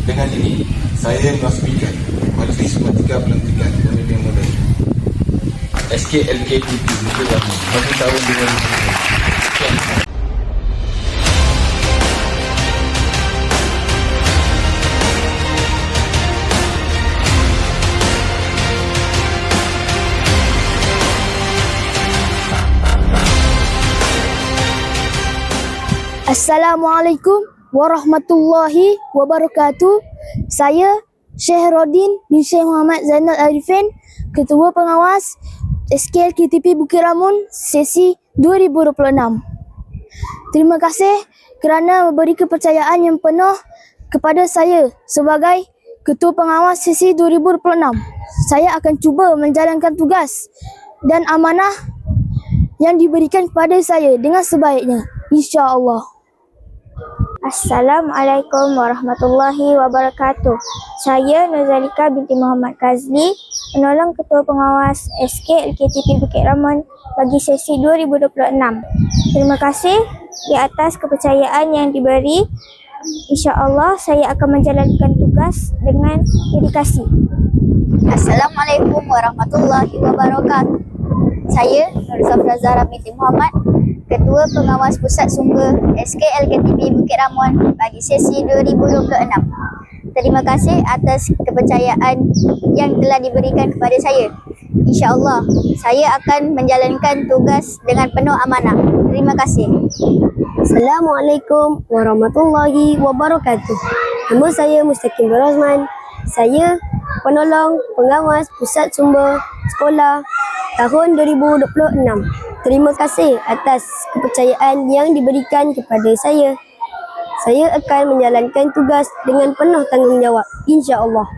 Dengan ini, saya merasmikan Majlis Pelantikan Pemilihan Muda SKLKTP Bukit Ramon bagi tahun 2020. Sekian. Assalamualaikum warahmatullahi wabarakatuh. Saya Syekh Rodin bin Syekh Muhammad Zainal Arifin, Ketua Pengawas SKLKTP Bukit Ramon sesi 2026. Terima kasih kerana memberi kepercayaan yang penuh kepada saya sebagai Ketua Pengawas sesi 2026. Saya akan cuba menjalankan tugas dan amanah yang diberikan kepada saya dengan sebaiknya, insya-Allah. Assalamualaikum warahmatullahi wabarakatuh. Saya Nuzalika binti Muhammad Kazli, penolong Ketua Pengawas SKLKTP Bukit Ramon bagi sesi 2026. Terima kasih di atas kepercayaan yang diberi. InsyaAllah saya akan menjalankan tugas dengan dedikasi. Assalamualaikum warahmatullahi wabarakatuh. Saya Nur Zafra Zahra binti Muhammad, Ketua Pengawas Pusat Sumber SKLKTP Bukit Ramon bagi sesi 2026. Terima kasih atas kepercayaan yang telah diberikan kepada saya. InsyaAllah, saya akan menjalankan tugas dengan penuh amanah. Terima kasih. Assalamualaikum warahmatullahi wabarakatuh. Nama saya Mustaqim Nur Azman. Saya penolong pengawas Pusat Sumber Sekolah tahun 2026. Terima kasih atas kepercayaan yang diberikan kepada saya. Saya akan menjalankan tugas dengan penuh tanggungjawab, insya-Allah.